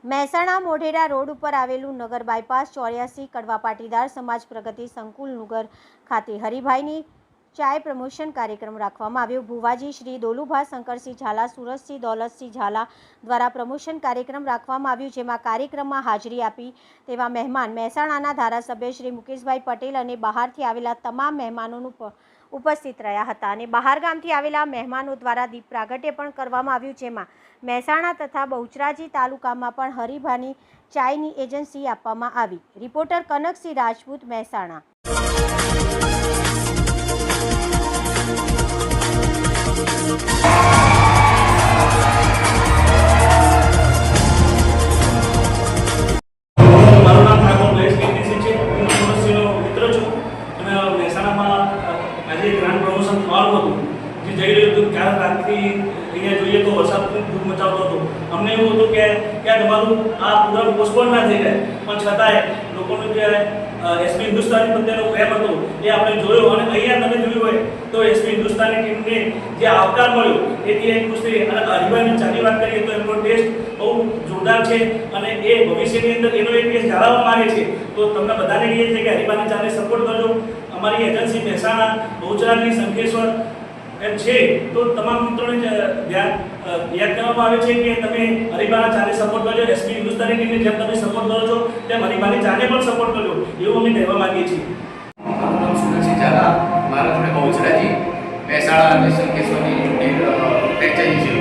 Mehsana Modhera road ઉપર આવેલું નગર bypass 84 કડવા પાટીદાર સમાજ પ્રગતિ સંકુલ નગર ખાતે હરિભાઈની ચાય પ્રમોશન કાર્યક્રમ રાખવામાં આવ્યો। ભુવાજી શ્રી દોલુભા શંકરસિંહ ઝાલા, સુરતસિંહ દौलतसिंह ઝાલા દ્વારા પ્રમોશન કાર્યક્રમ રાખવામાં આવ્યું, જેમાં કાર્યક્રમમાં હાજરી આપી તેવા મહેમાન મહેસાણાના ધારાસભ્ય શ્રી મુકેશભાઈ પટેલ અને બહારથી આવેલા તમામ મહેમાનોનું ઉપસ્થિત રહ્યા હતા અને બહારગામથી આવેલા મહેમાનો દ્વારા દીપ પ્રાગટ્ય પણ કરવામાં આવ્યું, જેમાં મહેસાણા તથા બહુચરાજી તાલુકામાં પણ હરિભાઈની ચાયની એજન્સી આપવામાં આવી। રિપોર્ટર કનકસિંહ રાજપૂત, મહેસાણા। જોઈએ તો વરસાદ ખૂબ ધૂમ મચાવતો હતો। અમને એવું હતું કે તમારું આ પ્રોગ્રામ પોસ્ટપોન ના થઈ જાય, પણ છતાંય લોકોનો જે એસપી હિન્દુસ્તાની પ્રત્યેનો પ્રેમ હતો એ આપણે જોયો અને અહીંયા તમે જોયું હોય તો એસપી હિન્દુસ્તાની ટીમને જે આવકાર મળ્યો એથી એક ખુશ થઈ। અને હરિભાઈની ચાની વાત કરીએ તો એમનો ટેસ્ટ બહુ જોરદાર છે અને એ ભવિષ્યની અંદર એનો એક ટેસ્ટ જાળવવા માંગે છે। તો તમને બધાને કહીએ છીએ કે હરિભાઈની ચાને સપોર્ટ કરજો। અમારી એજન્સી મહેસાણા, બહુચરાજી, શંખેશ્વર એમ છે, તો તમામ મિત્રોને યાદ કરવામાં આવે છે કે તમે હરિભાઈના ચાને સપોર્ટ કરજો। એસપી હિન્દુસ્તાની ટીમને જેમ તમે સપોર્ટ કરો છો તેમ હરિભાઈની ચાને પણ સપોર્ટ કરજો, એવું અમે કહેવા માંગીએ છીએ। મારું નામ સુરતસિંહ ઝાલા, મારા જોડે બહુચરાજી, મહેસાણા અને શંખેશ્વરની ફ્રેન્ચાઇઝી છે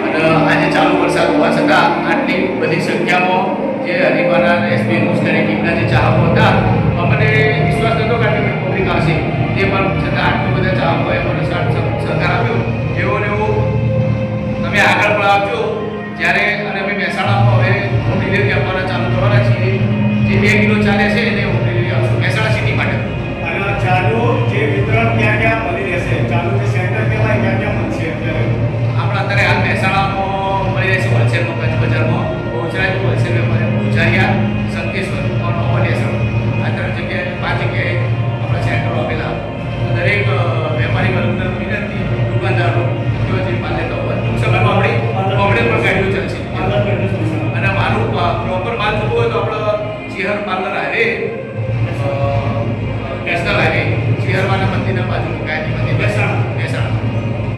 અને આજે ચાલુ વરસાદ હોવા છતાં આટલી બધી સંખ્યામાં જે હરિભાઈના એસપી હિન્દુસ્તાની ટીમના જે ચાહકો હતા, અમને વિશ્વાસ નહોતો કે આટલી પબ્લિક આવશે, તે પણ છતાં આટલું બધા ચાહકોએ મને સહકાર આપ્યો। એવું ને એવું તમે આગળ પણ આપજો જ્યારે અને અમે મહેસાણામાં હવે હોમ ડિલિવરી આપવાના ચાલુ કરવાના છીએ। જે 2 કિલો ચાલે છે એને હોમ ડિલિવરી આપશું મહેસાણા સિટી માટે। અને ચાલુ જે વિતરણ ક્યાં ક્યાં મળી રહેશે, ચાલુ જે સેન્ટર કહેવાય ક્યાં ક્યાં મળશે અત્યારે? આપણા અત્યારે હાલ મહેસાણામાં મળી રહેશે હોલસેલમાં, કચ્છ બજારમાં, બહુચરાજી હોલસેલ વેપારી, બહુચરાજી